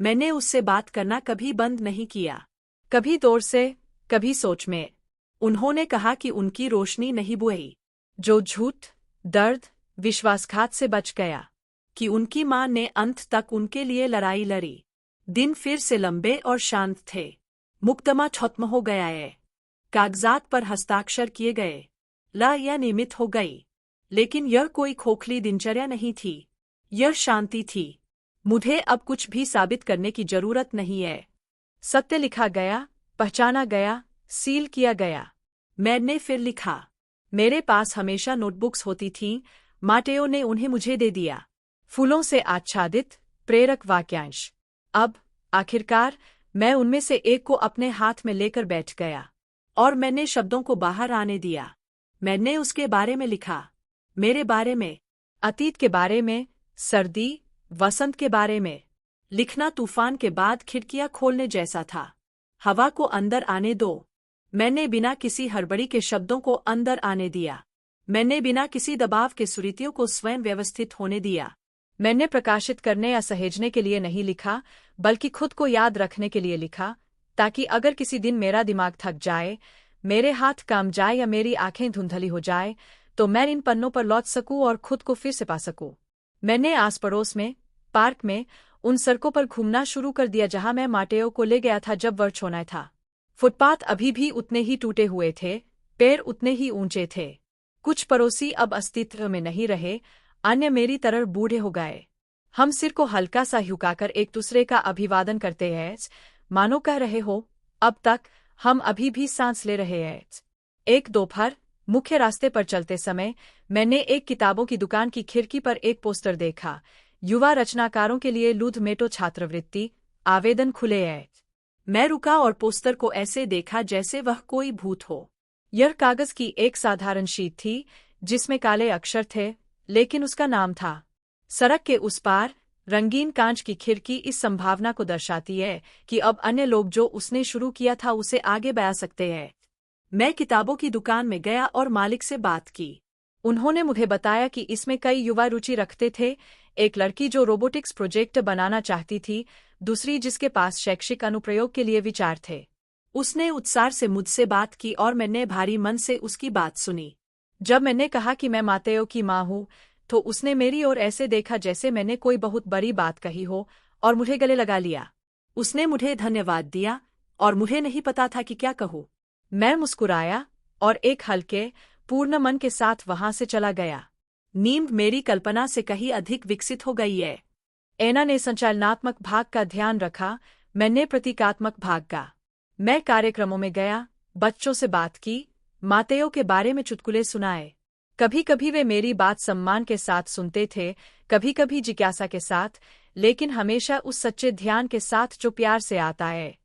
मैंने उससे बात करना कभी बंद नहीं किया, कभी दौर से, कभी सोच में। उन्होंने कहा कि उनकी रोशनी नहीं बुझी, जो झूठ, दर्द, विश्वासघात से बच गया, कि उनकी मां ने अंत तक उनके लिए लड़ाई लड़ी। दिन फिर से लंबे और शांत थे। मुकदमा खत्म हो गया है। कागजात पर हस्ताक्षर किए गए। या नियमित हो गई। लेकिन यह कोई खोखली दिनचर्या नहीं थी। यह शांति थी। मुझे अब कुछ भी साबित करने की जरूरत नहीं है। सत्य लिखा गया, पहचाना गया, सील किया गया। मैंने फिर लिखा। मेरे पास हमेशा नोटबुक्स होती थीं। माटेओ ने उन्हें मुझे दे दिया। फूलों से आच्छादित, प्रेरक वाक्यांश। अब, आखिरकार, मैं उनमें से एक को अपने हाथ में लेकर बैठ गया, और मैंने शब्दों को बाहर आने दिया। मैंने उसके बारे में लिखा। मेरे बारे में, अतीत के बारे में, सर्दी, वसंत के बारे में। लिखना तूफान के बाद खिड़कियां खोलने जैसा था। हवा को अंदर आने दो। मैंने बिना किसी हड़बड़ी के शब्दों को अंदर आने दिया। मैंने बिना किसी दबाव के सुरीतियों को स्वयं व्यवस्थित होने दिया। मैंने प्रकाशित करने या सहेजने के लिए नहीं लिखा, बल्कि खुद को याद रखने के लिए लिखा, ताकि अगर किसी दिन मेरा दिमाग थक जाए, मेरे हाथ काम जाए या मेरी आंखें धुंधली हो जाए, तो मैं इन पन्नों पर लौट सकूं और खुद को फिर से पा सकूं। मैंने आस पड़ोस में, पार्क में, उन सड़कों पर घूमना शुरू कर दिया जहां मैं माटेओ को ले गया था जब वह छोटा था। फुटपाथ अभी भी उतने ही टूटे हुए थे, पेड़ उतने ही ऊंचे थे। कुछ पड़ोसी अब अस्तित्व में नहीं रहे, अन्य मेरी तरह बूढ़े हो गए। हम सिर को हल्का सा झुकाकर एक दूसरे का अभिवादन करते हैं, मानो कह रहे हो, अब तक हम अभी भी सांस ले रहे हैं। एक दोपहर, मुख्य रास्ते पर चलते समय, मैंने एक किताबों की दुकान की खिड़की पर एक पोस्टर देखा। युवा रचनाकारों के लिए लूथ मेटो छात्रवृत्ति, आवेदन खुले हैं। मैं रुका और पोस्टर को ऐसे देखा जैसे वह कोई भूत हो। यह कागज की एक साधारण शीट थी, जिसमें काले अक्षर थे, लेकिन उसका नाम था। सड़क के उस पार, रंगीन कांच की खिड़की इस संभावना को दर्शाती है कि अब अन्य लोग जो उसने शुरू किया था उसे आगे बढ़ा सकते हैं। मैं किताबों की दुकान में गया और मालिक से बात की। उन्होंने मुझे बताया कि इसमें कई युवा रुचि रखते थे, एक लड़की जो रोबोटिक्स प्रोजेक्ट बनाना चाहती थी, दूसरी जिसके पास शैक्षिक अनुप्रयोग के लिए विचार थे। उसने उत्साह से मुझसे बात की और मैंने भारी मन से उसकी बात सुनी। जब मैंने कहा कि मैं मातेओ की माँ हूँ, तो उसने मेरी ओर ऐसे देखा जैसे मैंने कोई बहुत बड़ी बात कही हो, और मुझे गले लगा लिया। उसने मुझे धन्यवाद दिया, और मुझे नहीं पता था कि क्या कहूँ। मैं मुस्कुराया, और एक हल्के, पूर्ण मन के साथ वहां से चला गया। नींद मेरी कल्पना से कहीं अधिक विकसित हो गई है। एना ने संचालनात्मक भाग का ध्यान रखा, मैंने प्रतीकात्मक भाग का। मैं कार्यक्रमों में गया, बच्चों से बात की, मातेओ के बारे में चुटकुले सुनाए। कभी कभी वे मेरी बात सम्मान के साथ सुनते थे, कभी कभी जिज्ञासा के साथ, लेकिन हमेशा उस सच्चे ध्यान के साथ जो प्यार से आता है।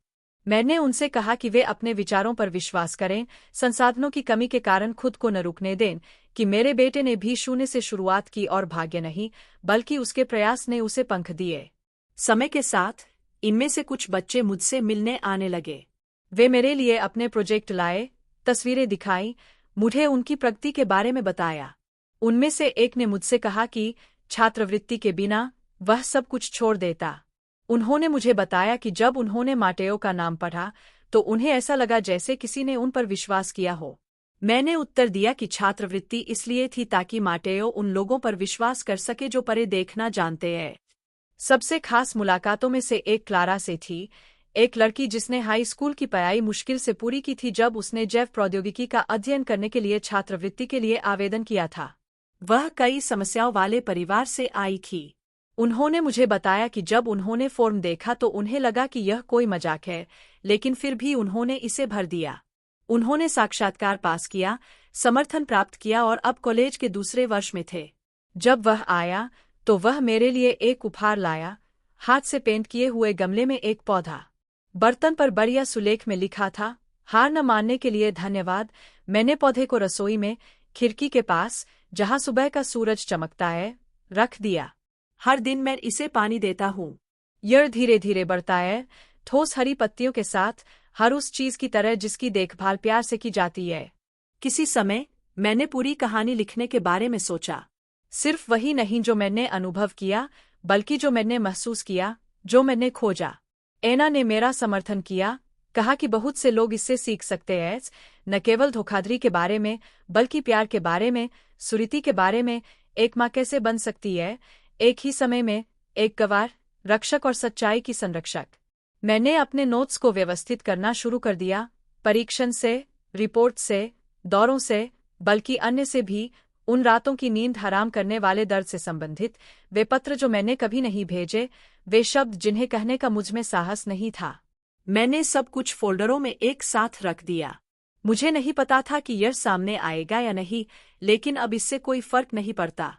मैंने उनसे कहा कि वे अपने विचारों पर विश्वास करें, संसाधनों की कमी के कारण खुद को न रुकने दें, कि मेरे बेटे ने भी शून्य से शुरुआत की और भाग्य नहीं, बल्कि उसके प्रयास ने उसे पंख दिए। समय के साथ, इनमें से कुछ बच्चे मुझसे मिलने आने लगे। वे मेरे लिए अपने प्रोजेक्ट लाए, तस्वीरें दिखाई, मुझे उनकी प्रगति के बारे में बताया। उनमें से एक ने मुझसे कहा कि छात्रवृत्ति के बिना वह सब कुछ छोड़ देता। उन्होंने मुझे बताया कि जब उन्होंने माटेओ का नाम पढ़ा, तो उन्हें ऐसा लगा जैसे किसी ने उन पर विश्वास किया हो। मैंने उत्तर दिया कि छात्रवृत्ति इसलिए थी ताकि माटेओ उन लोगों पर विश्वास कर सके जो परे देखना जानते हैं। सबसे खास मुलाकातों में से एक क्लारा से थी, एक लड़की जिसने हाई स्कूल की पढ़ाई मुश्किल से पूरी की थी जब उसने जैव प्रौद्योगिकी का अध्ययन करने के लिए छात्रवृत्ति के लिए आवेदन किया था। वह कई समस्याओं वाले परिवार से आई थी। उन्होंने मुझे बताया कि जब उन्होंने फॉर्म देखा तो उन्हें लगा कि यह कोई मजाक है, लेकिन फिर भी उन्होंने इसे भर दिया। उन्होंने साक्षात्कार पास किया, समर्थन प्राप्त किया और अब कॉलेज के दूसरे वर्ष में थे। जब वह आया तो वह मेरे लिए एक उपहार लाया, हाथ से पेंट किए हुए गमले में एक पौधा। बर्तन पर बढ़िया सुलेख में लिखा था, हार न मानने के लिए धन्यवाद। मैंने पौधे को रसोई में, खिड़की के पास, जहां सुबह का सूरज चमकता है, रख दिया। हर दिन मैं इसे पानी देता हूँ। यह धीरे धीरे बढ़ता है, ठोस हरी पत्तियों के साथ, हर उस चीज की तरह जिसकी देखभाल प्यार से की जाती है। किसी समय मैंने पूरी कहानी लिखने के बारे में सोचा। सिर्फ वही नहीं जो मैंने अनुभव किया, बल्कि जो मैंने महसूस किया, जो मैंने खोजा। एना ने मेरा समर्थन किया, कहा कि बहुत से लोग इससे सीख सकते हैं, न केवल धोखाधड़ी के बारे में, बल्कि प्यार के बारे में, सुरीति के बारे में, एक माँ कैसे बन सकती है, एक ही समय में, एक गवार, रक्षक और सच्चाई की संरक्षक। मैंने अपने नोट्स को व्यवस्थित करना शुरू कर दिया, परीक्षण से, रिपोर्ट से, दौरों से, बल्कि अन्य से भी, उन रातों की नींद हराम करने वाले दर्द से संबंधित, वे पत्र जो मैंने कभी नहीं भेजे, वे शब्द जिन्हें कहने का मुझमें साहस नहीं था। मैंने सब कुछ फोल्डरों में एक साथ रख दिया। मुझे नहीं पता था कि यह सामने आएगा या नहीं, लेकिन अब इससे कोई फर्क नहीं पड़ता।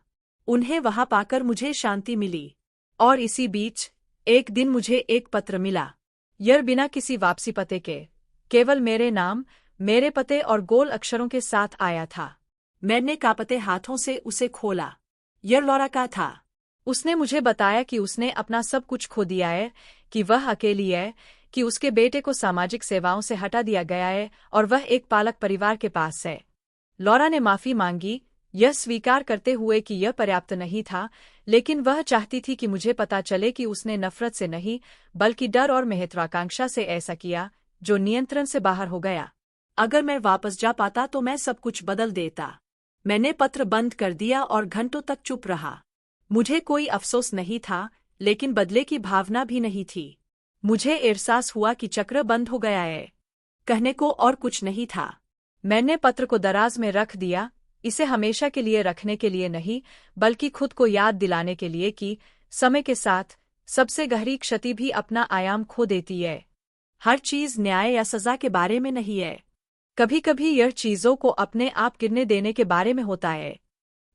उन्हें वहां पाकर मुझे शांति मिली। और इसी बीच एक दिन मुझे एक पत्र मिला। यह बिना किसी वापसी पते के, केवल मेरे नाम, मेरे पते और गोल अक्षरों के साथ आया था। मैंने कांपते हाथों से उसे खोला। यह लॉरा का था। उसने मुझे बताया कि उसने अपना सब कुछ खो दिया है, कि वह अकेली है, कि उसके बेटे को सामाजिक सेवाओं से हटा दिया गया है और वह एक पालक परिवार के पास है। लॉरा ने माफी मांगी, यह स्वीकार करते हुए कि यह पर्याप्त नहीं था, लेकिन वह चाहती थी कि मुझे पता चले कि उसने नफरत से नहीं, बल्कि डर और महत्वाकांक्षा से ऐसा किया, जो नियंत्रण से बाहर हो गया। अगर मैं वापस जा पाता तो मैं सब कुछ बदल देता। मैंने पत्र बंद कर दिया और घंटों तक चुप रहा। मुझे कोई अफसोस नहीं था, लेकिन बदले की भावना भी नहीं थी। मुझे एहसास हुआ कि चक्र बंद हो गया है। कहने को और कुछ नहीं था। मैंने पत्र को दराज में रख दिया, इसे हमेशा के लिए रखने के लिए नहीं, बल्कि खुद को याद दिलाने के लिए कि समय के साथ सबसे गहरी क्षति भी अपना आयाम खो देती है। हर चीज न्याय या सजा के बारे में नहीं है। कभी कभी यह चीजों को अपने आप गिरने देने के बारे में होता है।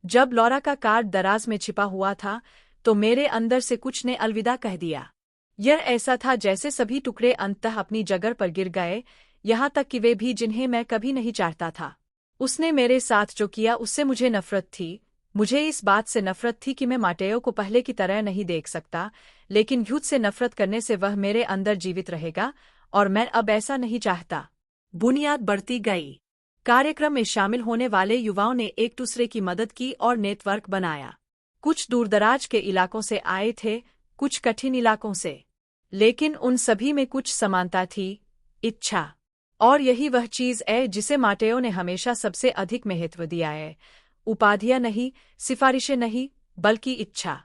जब लॉरा का कार्ड दराज में छिपा हुआ था, तो मेरे अंदर से कुछ ने अलविदा कह दिया। यह ऐसा था जैसे सभी टुकड़े अंततः अपनी जगह पर गिर गए, यहाँ तक कि वे भी जिन्हें मैं कभी नहीं चाहता था। उसने मेरे साथ जो किया उससे मुझे नफरत थी। मुझे इस बात से नफरत थी कि मैं माटेओ को पहले की तरह नहीं देख सकता, लेकिन युद्ध से नफरत करने से वह मेरे अंदर जीवित रहेगा, और मैं अब ऐसा नहीं चाहता। बुनियाद बढ़ती गई। कार्यक्रम में शामिल होने वाले युवाओं ने एक दूसरे की मदद की और नेटवर्क बनाया। कुछ दूरदराज के इलाकों से आए थे, कुछ कठिन इलाकों से, लेकिन उन सभी में कुछ समानता थी, इच्छा। और यही वह चीज है जिसे माटेओ ने हमेशा सबसे अधिक महत्व दिया है। उपाधियां नहीं, सिफारिशें नहीं, बल्कि इच्छा।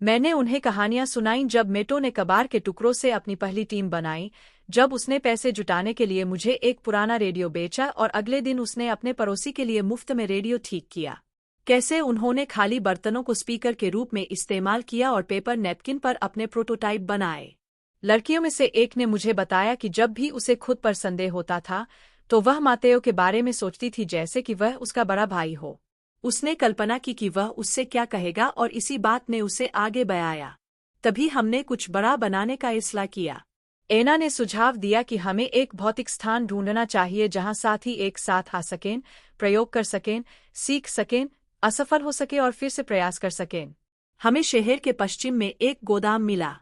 मैंने उन्हें कहानियां सुनाईं जब मेटो ने कबार के टुकड़ों से अपनी पहली टीम बनाई, जब उसने पैसे जुटाने के लिए मुझे एक पुराना रेडियो बेचा और अगले दिन उसने अपने पड़ोसी के लिए मुफ्त में रेडियो ठीक किया। कैसे उन्होंने खाली बर्तनों को स्पीकर के रूप में इस्तेमाल किया और पेपर नैपकिन पर अपने प्रोटोटाइप बनाए। लड़कियों में से एक ने मुझे बताया कि जब भी उसे खुद पर संदेह होता था, तो वह मातेओ के बारे में सोचती थी जैसे कि वह उसका बड़ा भाई हो। उसने कल्पना की कि वह उससे क्या कहेगा और इसी बात ने उसे आगे बढ़ाया। तभी हमने कुछ बड़ा बनाने का फैसला किया। एना ने सुझाव दिया कि हमें एक भौतिक स्थान ढूंढना चाहिए जहां साथी एक साथ आ सकें, प्रयोग कर सकें, सीख सकें, असफल हो सके और फिर से प्रयास कर सकें। हमें शहर के पश्चिम में एक गोदाम मिला।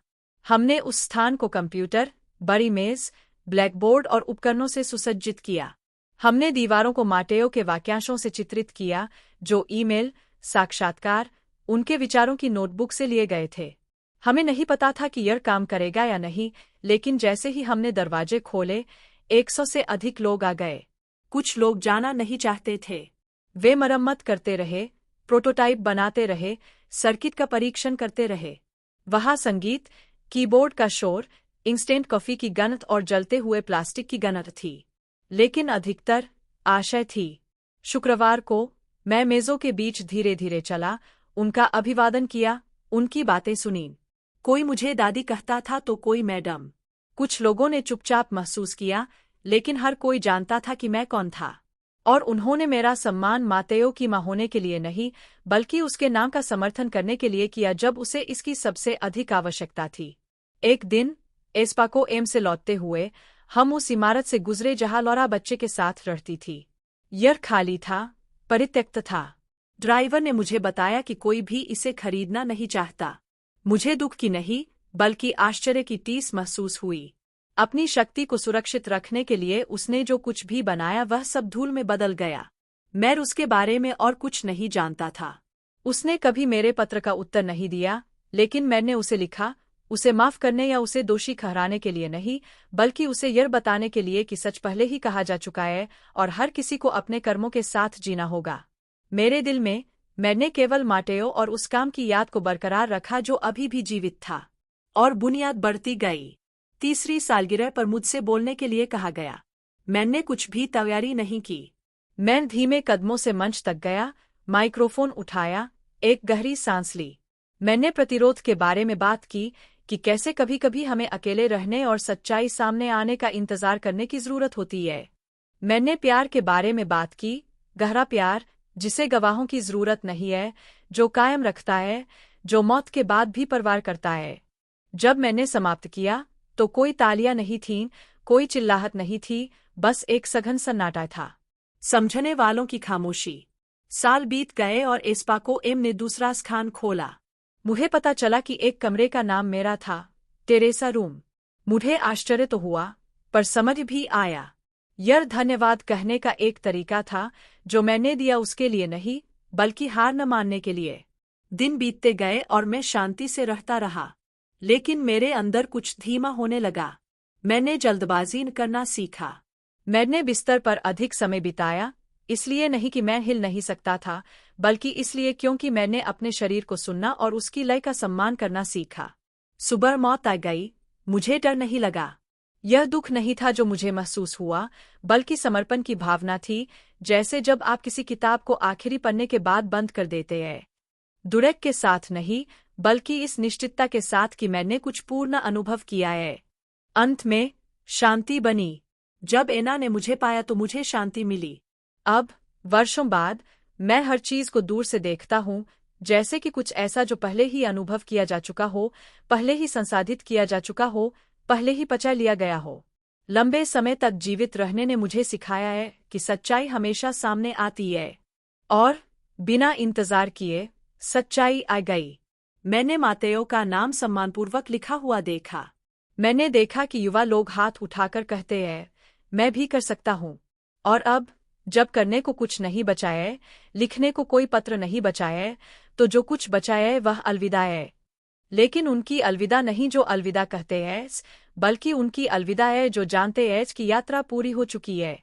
हमने उस स्थान को कंप्यूटर, बड़ी मेज, ब्लैकबोर्ड और उपकरणों से सुसज्जित किया। हमने दीवारों को माटेओ के वाक्यांशों से चित्रित किया, जो ईमेल, साक्षात्कार, उनके विचारों की नोटबुक से लिए गए थे। हमें नहीं पता था कि यह काम करेगा या नहीं, लेकिन जैसे ही हमने दरवाजे खोले, 100 से अधिक लोग आ गए। कुछ लोग जाना नहीं चाहते थे। वे मरम्मत करते रहे, प्रोटोटाइप बनाते रहे, सर्किट का परीक्षण करते रहे। वहाँ संगीत, कीबोर्ड का शोर, इंस्टेंट कॉफी की गंध और जलते हुए प्लास्टिक की गंध थी, लेकिन अधिकतर आशय थी। शुक्रवार को मैं मेजों के बीच धीरे धीरे चला, उनका अभिवादन किया, उनकी बातें सुनी। कोई मुझे दादी कहता था तो कोई मैडम। कुछ लोगों ने चुपचाप महसूस किया, लेकिन हर कोई जानता था कि मैं कौन था। और उन्होंने मेरा सम्मान मातेयो की मां होने के लिए नहीं, बल्कि उसके नाम का समर्थन करने के लिए किया जब उसे इसकी सबसे अधिक आवश्यकता थी। एक दिन एस्पाको एम से लौटते हुए हम उस इमारत से गुजरे जहां लौरा बच्चे के साथ रहती थी। यह खाली था, परित्यक्त था। ड्राइवर ने मुझे बताया कि कोई भी इसे खरीदना नहीं चाहता। मुझे दुख की नहीं, बल्कि आश्चर्य की टीस महसूस हुई। अपनी शक्ति को सुरक्षित रखने के लिए उसने जो कुछ भी बनाया वह सब धूल में बदल गया। मैं उसके बारे में और कुछ नहीं जानता था। उसने कभी मेरे पत्र का उत्तर नहीं दिया, लेकिन मैंने उसे लिखा, उसे माफ करने या उसे दोषी ठहराने के लिए नहीं, बल्कि उसे यह बताने के लिए कि सच पहले ही कहा जा चुका है और हर किसी को अपने कर्मों के साथ जीना होगा। मेरे दिल में मैंने केवल माटेओ और उस काम की याद को बरकरार रखा जो अभी भी जीवित था। और बुनियाद बढ़ती गई। तीसरी सालगिरह पर मुझसे बोलने के लिए कहा गया। मैंने कुछ भी तैयारी नहीं की। मैं धीमे कदमों से मंच तक गया, माइक्रोफोन उठाया, एक गहरी सांस ली। मैंने प्रतिरोध के बारे में बात की कि कैसे कभी कभी हमें अकेले रहने और सच्चाई सामने आने का इंतजार करने की जरूरत होती है। मैंने प्यार के बारे में बात की, गहरा प्यार जिसे गवाहों की जरूरत नहीं है, जो कायम रखता है, जो मौत के बाद भी परवार करता है। जब मैंने समाप्त किया तो कोई तालियां नहीं थीं, कोई चिल्लाहट नहीं थी, बस एक सघन सन्नाटा था। समझने वालों की खामोशी। साल बीत गए और एस्पाको एम ने दूसरा स्थान खोला। मुझे पता चला कि एक कमरे का नाम मेरा था, टेरेसा रूम। मुझे आश्चर्य तो हुआ, पर समझ भी आया। यह धन्यवाद कहने का एक तरीका था जो मैंने दिया उसके लिए नहीं, बल्कि हार न मानने के लिए। दिन बीतते गए और मैं शांति से रहता रहा, लेकिन मेरे अंदर कुछ धीमा होने लगा। मैंने जल्दबाजी करना सीखा। मैंने बिस्तर पर अधिक समय बिताया, इसलिए नहीं कि मैं हिल नहीं सकता था, बल्कि इसलिए क्योंकि मैंने अपने शरीर को सुनना और उसकी लय का सम्मान करना सीखा। सुबह मौत आ गई, मुझे डर नहीं लगा। यह दुख नहीं था जो मुझे महसूस हुआ, बल्कि समर्पण की भावना थी, जैसे जब आप किसी किताब को आखिरी पन्ने के बाद बंद कर देते हैं। दुरेक के साथ नहीं, बल्कि इस निश्चितता के साथ कि मैंने कुछ पूर्ण अनुभव किया है। अंत में शांति बनी। जब एना ने मुझे पाया तो मुझे शांति मिली। अब वर्षों बाद मैं हर चीज को दूर से देखता हूँ, जैसे कि कुछ ऐसा जो पहले ही अनुभव किया जा चुका हो, पहले ही संसाधित किया जा चुका हो, पहले ही पचा लिया गया हो। लंबे समय तक जीवित रहने ने मुझे सिखाया है कि सच्चाई हमेशा सामने आती है, और बिना इंतजार किए सच्चाई आ गई। मैंने मातेयो का नाम सम्मानपूर्वक लिखा हुआ देखा। मैंने देखा कि युवा लोग हाथ उठाकर कहते हैं, मैं भी कर सकता हूँ। और अब जब करने को कुछ नहीं बचा है, लिखने को कोई पत्र नहीं बचा है, तो जो कुछ बचा है वह अलविदा है। लेकिन उनकी अलविदा नहीं जो अलविदा कहते हैं, बल्कि उनकी अलविदा है जो जानते हैं कि यात्रा पूरी हो चुकी है।